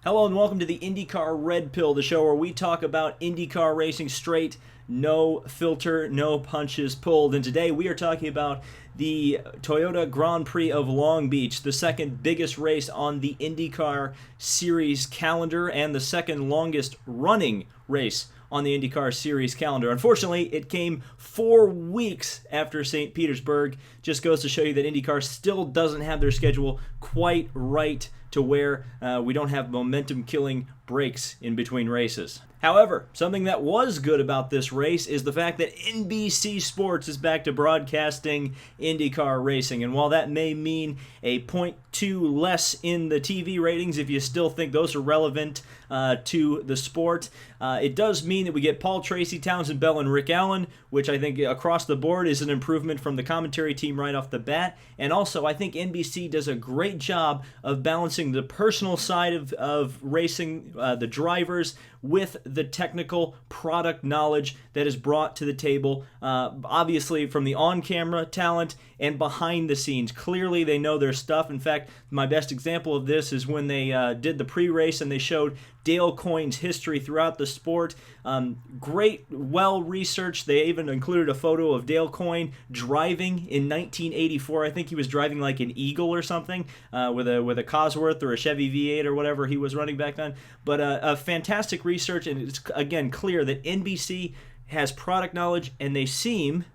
Hello and welcome to the IndyCar Red Pill, the show where we talk about IndyCar racing straight, no filter, no punches pulled. And today we are talking about the Toyota Grand Prix of Long Beach, the second biggest race on the IndyCar Series calendar and the second longest running race on the IndyCar Series calendar. Unfortunately, it came 4 weeks after St. Petersburg. Just goes to show you that IndyCar still doesn't have their schedule quite right to where we don't have momentum-killing breaks in between races. However, something that was good about this race is the fact that NBC Sports is back to broadcasting IndyCar racing. And while that may mean a 0.2 less in the TV ratings, if you still think those are relevant to the sport, it does mean that we get Paul Tracy, Townsend Bell, and Rick Allen, which I think across the board is an improvement from the commentary team right off the bat. And also, I think NBC does a great job of balancing the personal side of racing, the drivers, with the technical product knowledge that is brought to the table, obviously from the on-camera talent and behind the scenes. Clearly, they know their stuff. In fact, my best example of this is when they did the pre-race and they showed Dale Coyne's history throughout the sport. Great, well-researched. They even included a photo of Dale Coyne driving in 1984. I think he was driving like an Eagle or something with a Cosworth or a Chevy V8 or whatever he was running back then. But a fantastic research, and it's, again, clear that NBC has product knowledge and they seem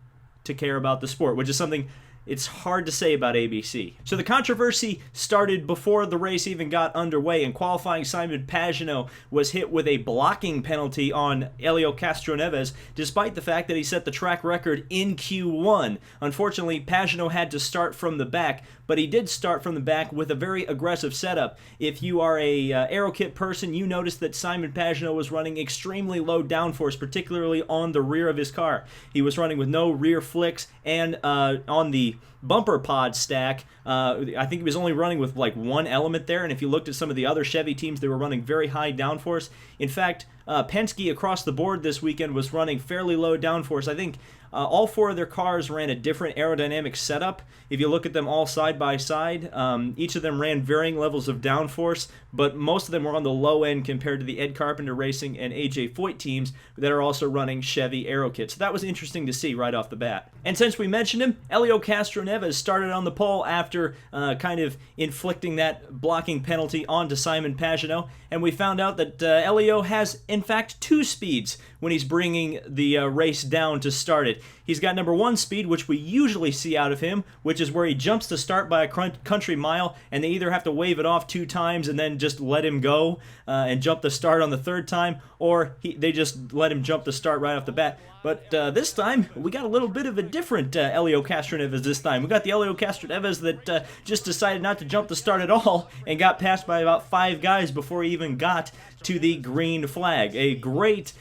to care about the sport, which is something it's hard to say about ABC. So the controversy started before the race even got underway. In qualifying, Simon Pagenaud was hit with a blocking penalty on Helio Castroneves, despite the fact that he set the track record in Q1. Unfortunately, Pagenaud had to start from the back, but he did start from the back with a very aggressive setup. If you are a aero kit person, you noticed that Simon Pagenaud was running extremely low downforce, particularly on the rear of his car. He was running with no rear flicks, and on the bumper pod stack, I think he was only running with like one element there, and if you looked at some of the other Chevy teams, they were running very high downforce. In fact, Penske across the board this weekend was running fairly low downforce. I think all 4 of their cars ran a different aerodynamic setup. If you look at them all side by side, each of them ran varying levels of downforce, but most of them were on the low end compared to the Ed Carpenter Racing and AJ Foyt teams that are also running Chevy aero kits. So that was interesting to see right off the bat. And since we mentioned him, Helio Castroneves started on the pole after kind of inflicting that blocking penalty onto Simon Pagenaud, and we found out that Helio has, in fact, 2 speeds when he's bringing the race down to start it. He's got number 1 speed, which we usually see out of him, which is where he jumps to start by a country mile, and they either have to wave it off 2 times and then just let him go and jump the start on the 3rd time, or they just let him jump the start right off the bat. But this time, we got a little bit of a different Helio Castroneves this time. We got the Helio Castroneves that just decided not to jump the start at all and got passed by about 5 guys before he even got to the green flag. A great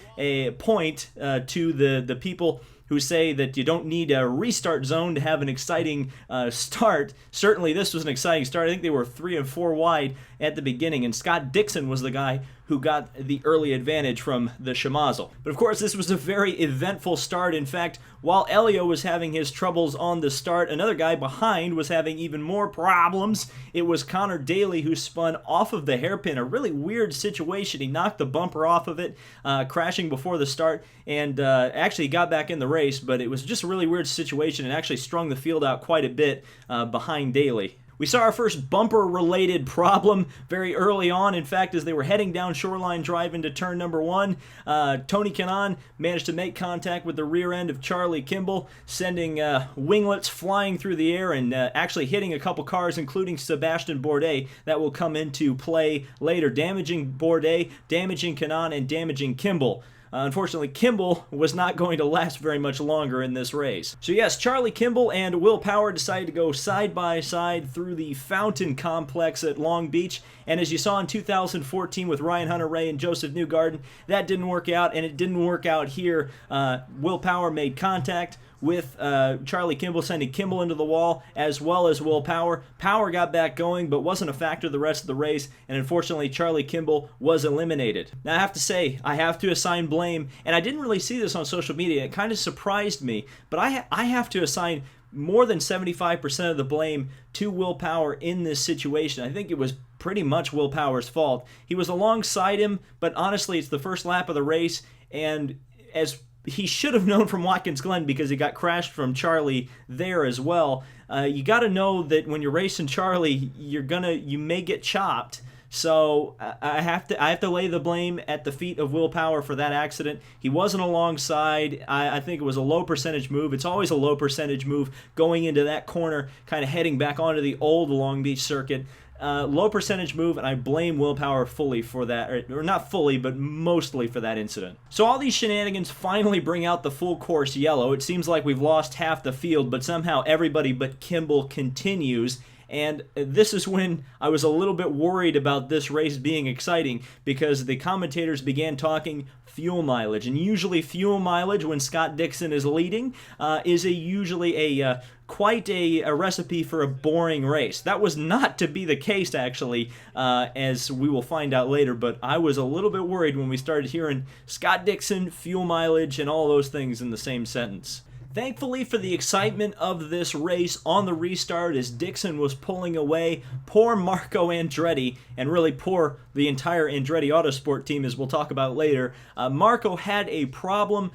point to the people who say that you don't need a restart zone to have an exciting start. Certainly this was an exciting start. I think they were 3 and 4 wide at the beginning, and Scott Dixon was the guy who got the early advantage from the Schmazel. But of course, this was a very eventful start. In fact, while Helio was having his troubles on the start, another guy behind was having even more problems. It was Connor Daly who spun off of the hairpin, a really weird situation. He knocked the bumper off of it, crashing before the start, and actually got back in the race, but it was just a really weird situation and actually strung the field out quite a bit behind Daly. We saw our first bumper-related problem very early on. In fact, as they were heading down Shoreline Drive into turn number 1, Tony Kanaan managed to make contact with the rear end of Charlie Kimball, sending winglets flying through the air and actually hitting a couple cars, including Sebastian Bourdais, that will come into play later, damaging Bourdais, damaging Kanaan, and damaging Kimball. Unfortunately, Kimball was not going to last very much longer in this race. So yes, Charlie Kimball and Will Power decided to go side by side through the Fountain Complex at Long Beach, and as you saw in 2014 with Ryan Hunter-Reay and Joseph Newgarden, that didn't work out, and it didn't work out here. Will Power made contact with Charlie Kimball, sending Kimball into the wall, as well as Will Power. Power got back going, but wasn't a factor the rest of the race, and unfortunately, Charlie Kimball was eliminated. Now, I have to say, I have to assign blame, and I didn't really see this on social media. It kind of surprised me, but I have to assign more than 75% of the blame to Will Power in this situation. I think it was pretty much Will Power's fault. He was alongside him, but honestly, it's the first lap of the race, and as he should have known from Watkins Glen because he got crashed from Charlie there as well. You got to know that when you're racing Charlie, you may get chopped. So I have to lay the blame at the feet of Will Power for that accident. He wasn't alongside. I think it was a low percentage move. It's always a low percentage move going into that corner, kind of heading back onto the old Long Beach circuit. Low percentage move, and I blame Will Power fully for that, or not fully, but mostly for that incident. So all these shenanigans finally bring out the full course yellow. It seems like we've lost half the field, but somehow everybody but Kimball continues. And this is when I was a little bit worried about this race being exciting, because the commentators began talking fuel mileage. And usually fuel mileage, when Scott Dixon is leading, is usually quite a recipe for a boring race. That was not to be the case, actually, as we will find out later, but I was a little bit worried when we started hearing Scott Dixon, fuel mileage, and all those things in the same sentence. Thankfully for the excitement of this race on the restart as Dixon was pulling away, poor Marco Andretti, and really poor the entire Andretti Autosport team, as we'll talk about later. Marco had a problem,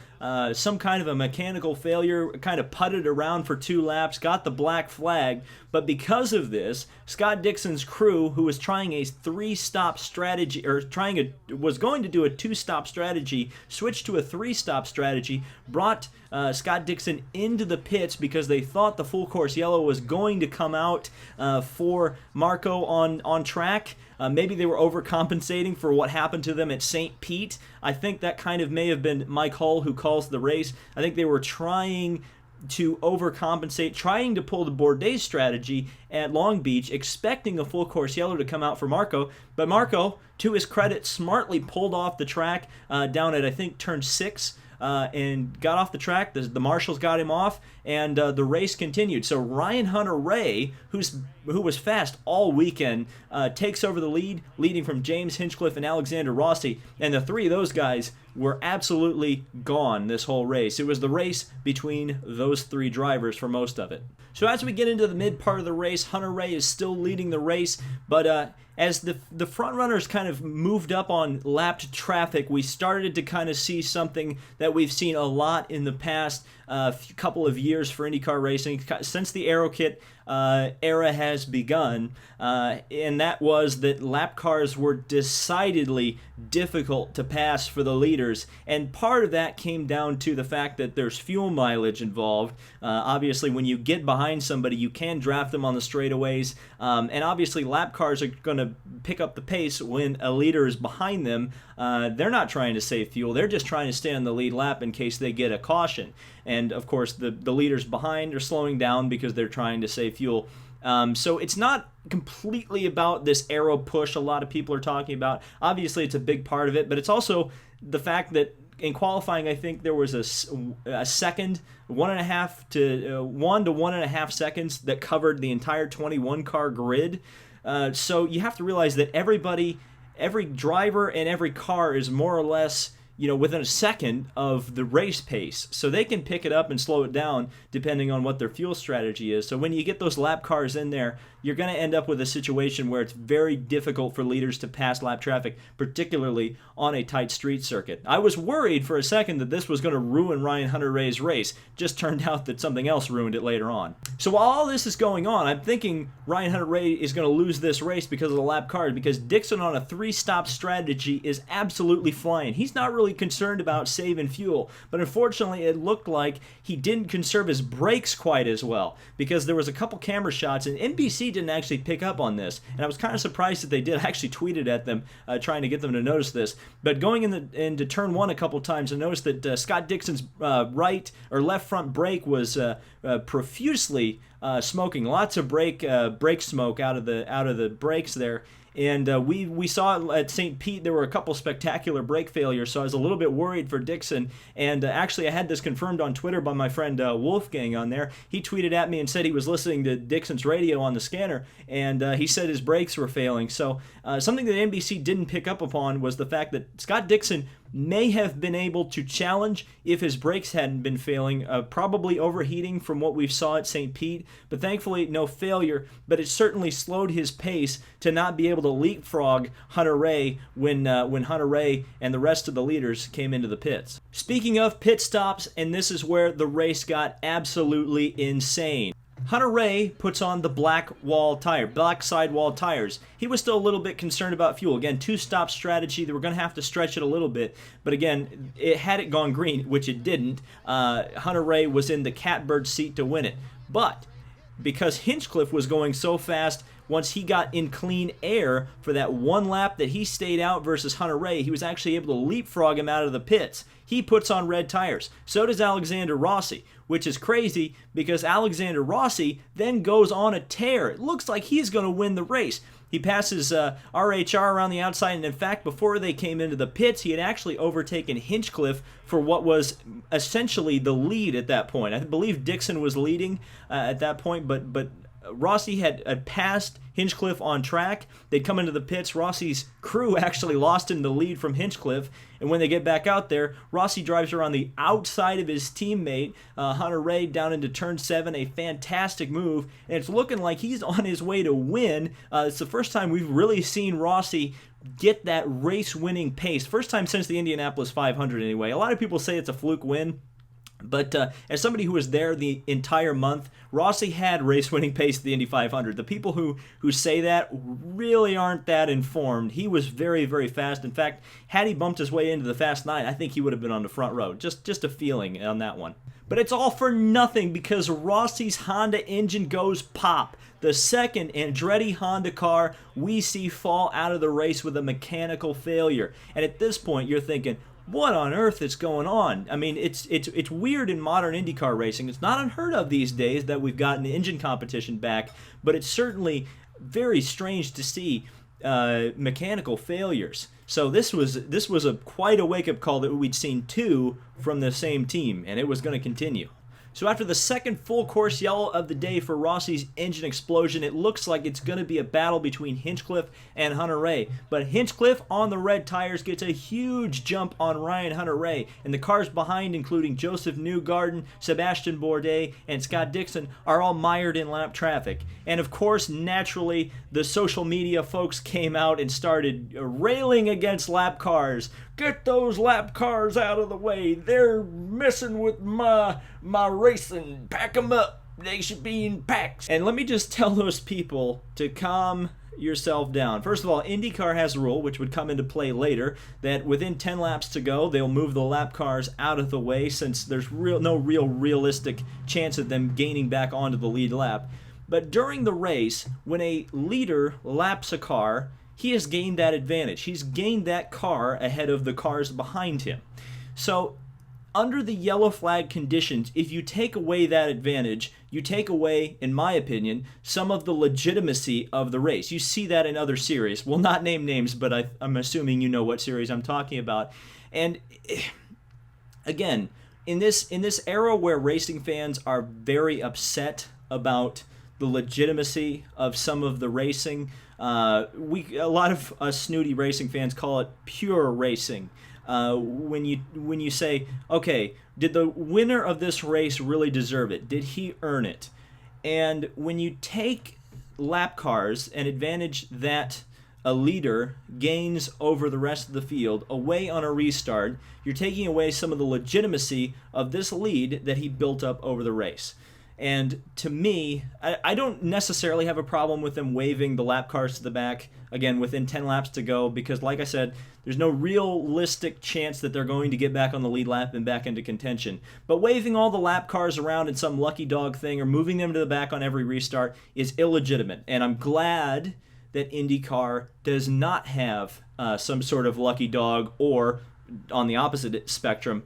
some kind of a mechanical failure, kind of putted around for 2 laps, got the black flag, but because of this, Scott Dixon's crew, who was trying a 3-stop strategy, or was going to do a 2-stop strategy, switched to a 3-stop strategy, brought Scott Dixon into the pits because they thought the full course yellow was going to come out for Marco on track. Maybe they were overcompensating for what happened to them at St. Pete. I think that kind of may have been Mike Hull, who calls the race. I think they were trying to overcompensate, trying to pull the Bourdais strategy at Long Beach, expecting a full course yellow to come out for Marco. But Marco, to his credit, smartly pulled off the track down at, I think, turn 6. And got off the track. The marshals got him off, and the race continued. So Ryan Hunter-Reay, who was fast all weekend, takes over the lead, leading from James Hinchcliffe and Alexander Rossi. And the 3 of those guys were absolutely gone this whole race. It was the race between those 3 drivers for most of it. So as we get into the mid part of the race, Hunter-Reay is still leading the race, but as the front runners kind of moved up on lapped traffic, we started to kind of see something that we've seen a lot in the past couple of years for IndyCar racing since the Aero Kit era has begun, and that was that lap cars were decidedly difficult to pass for the leaders, and part of that came down to the fact that there's fuel mileage involved. Obviously, when you get behind somebody, you can draft them on the straightaways, and obviously lap cars are going to pick up the pace when a leader is behind them. They're not trying to save fuel, they're just trying to stay on the lead lap in case they get a caution. And of course the leaders behind are slowing down because they're trying to save fuel. So it's not completely about this aero push a lot of people are talking about. Obviously it's a big part of it, but it's also the fact that in qualifying, I think there was a second, 1.5 to 1 to 1.5 seconds that covered the entire 21 car grid. So you have to realize that every driver and every car is more or less, within a second of the race pace. So they can pick it up and slow it down depending on what their fuel strategy is. So when you get those lap cars in there, you're going to end up with a situation where it's very difficult for leaders to pass lap traffic, particularly on a tight street circuit. I was worried for a second that this was going to ruin Ryan Hunter-Reay's race. Just turned out that something else ruined it later on. So while all this is going on, I'm thinking Ryan Hunter-Reay is going to lose this race because of the lap cars, because Dixon on a 3-stop strategy is absolutely flying. He's not really concerned about saving fuel, but unfortunately it looked like he didn't conserve his brakes quite as well, because there was a couple camera shots, and NBC didn't actually pick up on this, and I was kind of surprised that they did. I actually tweeted at them trying to get them to notice this, but going into turn 1 a couple times, I noticed that Scott Dixon's right or left front brake was profusely smoking, lots of brake smoke out of the brakes there. And we saw at St. Pete there were a couple spectacular brake failures, so I was a little bit worried for Dixon. And actually I had this confirmed on Twitter by my friend Wolfgang on there. He tweeted at me and said he was listening to Dixon's radio on the scanner, and he said his brakes were failing. So something that NBC didn't pick up upon was the fact that Scott Dixon may have been able to challenge if his brakes hadn't been failing, probably overheating from what we saw at St. Pete, but thankfully no failure, but it certainly slowed his pace to not be able to leapfrog Hunter-Reay when Hunter-Reay and the rest of the leaders came into the pits. Speaking of pit stops, and this is where the race got absolutely insane. Hunter-Reay puts on the black sidewall tires. He was still a little bit concerned about fuel. Again, two-stop strategy. They were going to have to stretch it a little bit. But again, had it gone green, which it didn't, Hunter-Reay was in the catbird seat to win it. But because Hinchcliffe was going so fast, once he got in clean air for that one lap that he stayed out versus Hunter-Reay, he was actually able to leapfrog him out of the pits. He puts on red tires. So does Alexander Rossi, which is crazy because Alexander Rossi then goes on a tear. It looks like he's going to win the race. He passes RHR around the outside, and in fact, before they came into the pits, he had actually overtaken Hinchcliffe for what was essentially the lead at that point. I believe Dixon was leading at that point, but Rossi had passed Hinchcliffe on track. They'd come into the pits. Rossi's crew actually lost him the lead from Hinchcliffe, and when they get back out there, Rossi drives around the outside of his teammate, Hunter-Reay, down into turn 7, a fantastic move, and it's looking like he's on his way to win. It's the first time we've really seen Rossi get that race-winning pace. First time since the Indianapolis 500 anyway. A lot of people say it's a fluke win. But as somebody who was there the entire month, Rossi had race-winning pace at the Indy 500. The people who say that really aren't that informed. He was very, very fast. In fact, had he bumped his way into the Fast 9, I think he would have been on the front row. Just a feeling on that one. But it's all for nothing because Rossi's Honda engine goes pop. The second Andretti Honda car we see fall out of the race with a mechanical failure. And at this point, you're thinking, what on earth is going on? I mean, it's weird in modern IndyCar racing. It's not unheard of these days that we've gotten engine competition back, but it's certainly very strange to see mechanical failures. So this was quite a wake-up call that we'd seen two from the same team, and it was going to continue. So after the second full course yellow of the day for Rossi's engine explosion, it looks like it's going to be a battle between Hinchcliffe and Hunter-Reay. But Hinchcliffe on the red tires gets a huge jump on Ryan Hunter-Reay, and the cars behind, including Joseph Newgarden, Sebastian Bourdais, and Scott Dixon, are all mired in lap traffic. And of course, naturally, the social media folks came out and started railing against lap cars. Get those lap cars out of the way. They're messing with my racing. Pack them up. They should be in packs. And let me just tell those people to calm yourself down. First of all, IndyCar has a rule, which would come into play later, that within 10 laps to go, they'll move the lap cars out of the way since there's no realistic chance of them gaining back onto the lead lap. But during the race, when a leader laps a car, he has gained that advantage. He's gained that car ahead of the cars behind him. So under the yellow flag conditions, if you take away that advantage, you take away, in my opinion, some of the legitimacy of the race. You see that in other series. We'll not name names, but I'm assuming you know what series I'm talking about. And again, in this era where racing fans are very upset about the legitimacy of some of the racing, a lot of us snooty racing fans call it pure racing. When you say, okay, did the winner of this race really deserve it? Did he earn it? And when you take lap cars and advantage that a leader gains over the rest of the field away on a restart, you're taking away some of the legitimacy of this lead that he built up over the race. And to me, I don't necessarily have a problem with them waving the lap cars to the back, again, within 10 laps to go, because like I said, there's no realistic chance that they're going to get back on the lead lap and back into contention. But waving all the lap cars around in some lucky dog thing or moving them to the back on every restart is illegitimate. And I'm glad that IndyCar does not have some sort of lucky dog or, on the opposite spectrum,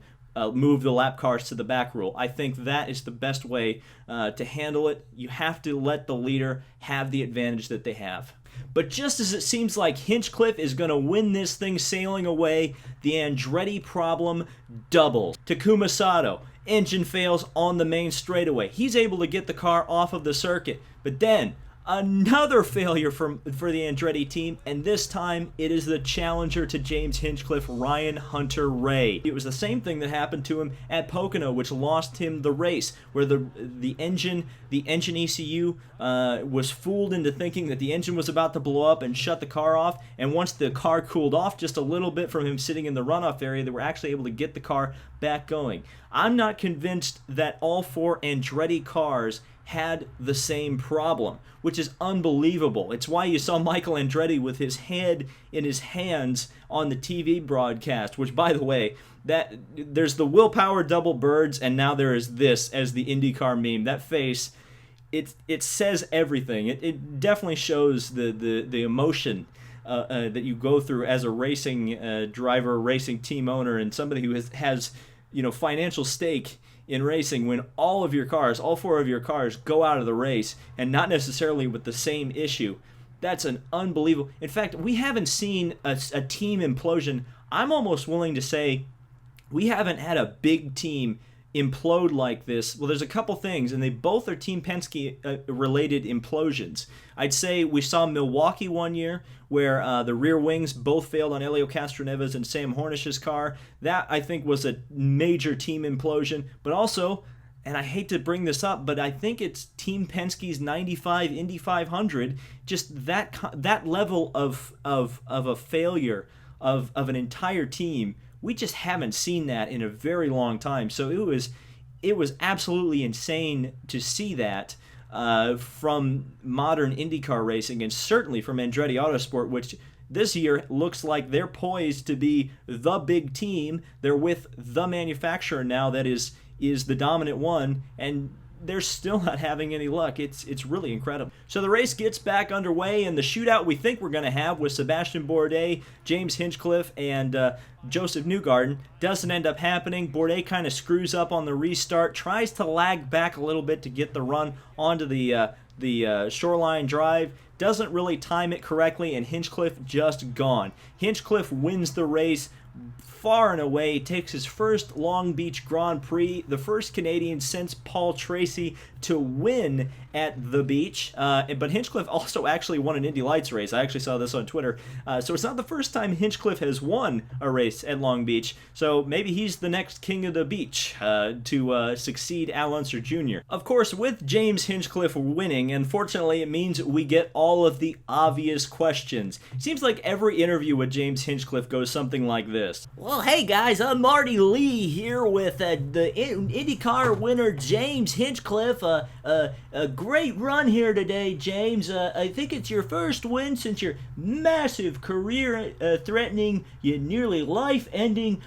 move the lap cars to the back rule. I think that is the best way to handle it. You have to let the leader have the advantage that they have. But just as it seems like Hinchcliffe is going to win this thing sailing away, the Andretti problem doubles. Takuma Sato, engine fails on the main straightaway. He's able to get the car off of the circuit, but then Another failure for the Andretti team, and this time it is the challenger to James Hinchcliffe, Ryan Hunter-Reay. It was the same thing that happened to him at Pocono, which lost him the race, where the engine ECU was fooled into thinking that the engine was about to blow up and shut the car off, and once the car cooled off just a little bit from him sitting in the runoff area, they were actually able to get the car back going. I'm not convinced that all 4 Andretti cars had the same problem, which is unbelievable. It's why you saw Michael Andretti with his head in his hands on the TV broadcast, which, by the way, that there's the willpower double birds, and now there is this as the IndyCar meme. That face, it says everything. It definitely shows the emotion that you go through as a racing driver, racing team owner, and somebody who has financial stake in racing, when all 4 of your cars go out of the race, and not necessarily with the same issue. That's an unbelievable. In fact, we haven't seen a team implosion. I'm almost willing to say we haven't had a big team implode like this. Well, there's a couple things, and they both are Team Penske related implosions. I'd say we saw Milwaukee one year, where the rear wings both failed on Helio Castroneves and Sam Hornish's car. That, I think, was a major team implosion. But also, and I hate to bring this up, but I think it's Team Penske's 95 Indy 500, just that level of a failure of an entire team. We just haven't seen that in a very long time. So it was absolutely insane to see that from modern IndyCar racing, and certainly from Andretti Autosport, which this year looks like they're poised to be the big team. They're with the manufacturer now that is the dominant one, and they're still not having any luck. It's really incredible. So the race gets back underway, and the shootout we think we're going to have with Sebastian Bourdais, James Hinchcliffe, and Joseph Newgarden doesn't end up happening. Bourdais kind of screws up on the restart, tries to lag back a little bit to get the run onto the shoreline drive, doesn't really time it correctly, and Hinchcliffe just gone. Hinchcliffe wins the race far and away, takes his first Long Beach Grand Prix, the first Canadian since Paul Tracy to win at the beach. But Hinchcliffe also actually won an Indy Lights race. I actually saw this on Twitter. So it's not the first time Hinchcliffe has won a race at Long Beach. So maybe he's the next king of the beach to succeed Al Unser Jr. Of course, with James Hinchcliffe winning, unfortunately, it means we get all of the obvious questions. Seems like every interview with James Hinchcliffe goes something like this. Well, hey guys, I'm Marty Lee here with the IndyCar winner James Hinchcliffe. A great run here today, James. I think it's your first win since your massive career-threatening, nearly life-ending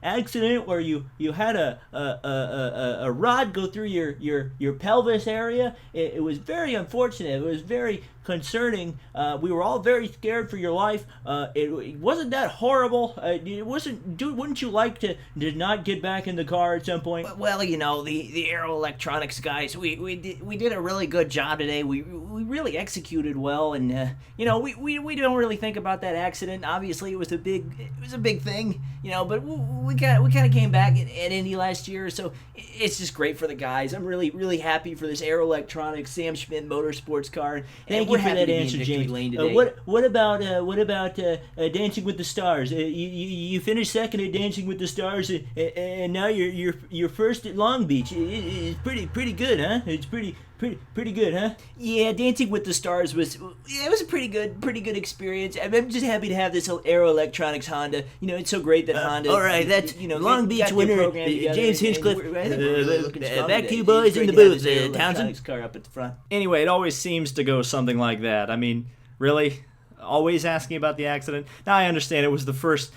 accident where you had a rod go through your pelvis area. It was very unfortunate. It was very concerning. We were all very scared for your life. It wasn't that horrible. Wouldn't you like to not get back in the car at some point? Well, the Aero Electronics guys, we did a really good job today. We really executed well, and we don't really think about that accident. Obviously, it was a big thing, but we kind of came back at Indy last year, so it's just great for the guys. I'm really, really happy for this Aero Electronics Sam Schmidt Motorsports car. Thank you for that answer, James. What about Dancing with the Stars? You finished second at Dancing with the Stars, and now you're first at Long Beach. It's pretty good, huh? It's pretty good, huh? Yeah, Dancing with the Stars was a pretty good experience. I'm just happy to have this Aero Electronics Honda. It's so great that Honda. All right, that's Long Beach winner James Hinchcliffe. Back to you boys in the booth, Townsend. Car up at the front. Anyway, it always seems to go something like that. I mean, really? Always asking about the accident. Now I understand it was the first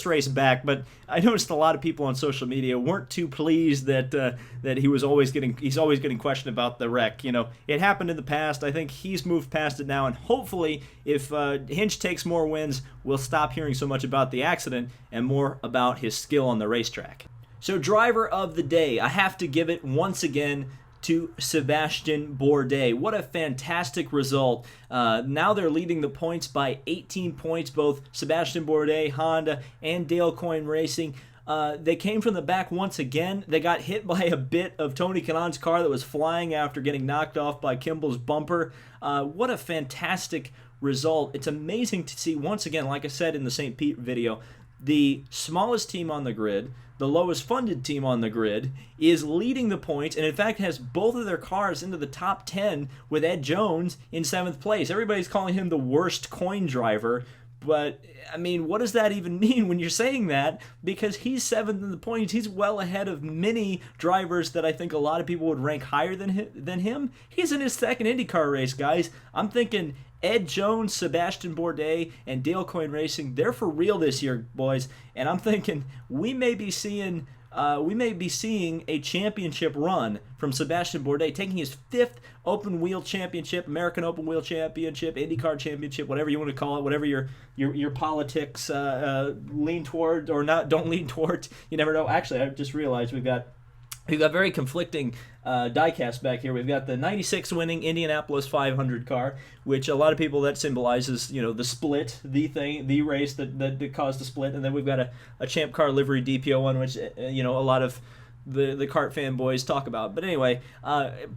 race back, but I noticed a lot of people on social media weren't too pleased that he's always getting questioned about the wreck. It happened in the past. I think he's moved past it now, and hopefully, if Hinch takes more wins, we'll stop hearing so much about the accident and more about his skill on the racetrack. So, driver of the day, I have to give it once again to Sebastian Bourdais. What a fantastic result. Now they're leading the points by 18 points, both Sebastian Bourdais, Honda, and Dale Coyne Racing. They came from the back once again. They got hit by a bit of Tony Kanaan's car that was flying after getting knocked off by Kimball's bumper. What a fantastic result. It's amazing to see, once again, like I said in the St. Pete video, the smallest team on the grid, the lowest funded team on the grid, is leading the points, and in fact has both of their cars into the top 10 with Ed Jones in 7th place. Everybody's calling him the worst coin driver, but I mean, what does that even mean when you're saying that? Because he's 7th in the points. He's well ahead of many drivers that I think a lot of people would rank higher than him. He's in his 2nd IndyCar race, guys. I'm thinking Ed Jones, Sebastian Bourdais, and Dale Coyne Racing, they're for real this year, boys. And I'm thinking we may be seeing a championship run from Sebastian Bourdais, taking his 5th Open Wheel Championship, American Open Wheel Championship, IndyCar Championship, whatever you want to call it, whatever your politics lean toward or not, don't lean towards. You never know. Actually, I just realized we've got very conflicting diecast back here. We've got the 96 winning Indianapolis 500 car, which a lot of people, that symbolizes, the split, the race that caused the split. And then we've got a Champ Car livery DPO one, which, a lot of the kart fanboys talk about. But anyway,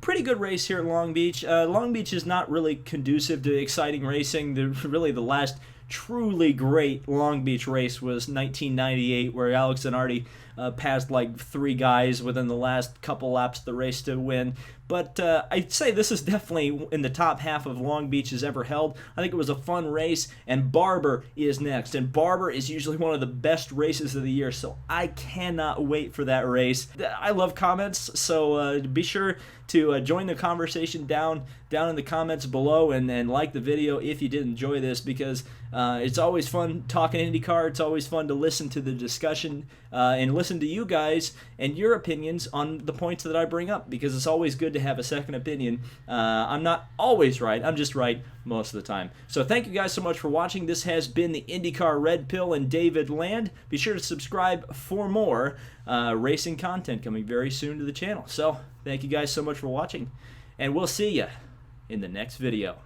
pretty good race here at Long Beach. Long Beach is not really conducive to exciting racing. Really the last truly great Long Beach race was 1998, where Alex Zanardi passed like 3 guys within the last couple laps of the race to win. But I'd say this is definitely in the top half of Long Beach has ever held. I think it was a fun race, and Barber is next. And Barber is usually one of the best races of the year, so I cannot wait for that race. I love comments, so be sure to join the conversation down in the comments below, and like the video if you did enjoy this, because it's always fun talking IndyCar. It's always fun to listen to the discussion and listen to you guys and your opinions on the points that I bring up, because it's always good to have a second opinion. I'm not always right. I'm just right most of the time. So thank you guys so much for watching. This has been the IndyCar Red Pill and David Land. Be sure to subscribe for more racing content coming very soon to the channel. So thank you guys so much for watching, and we'll see you in the next video.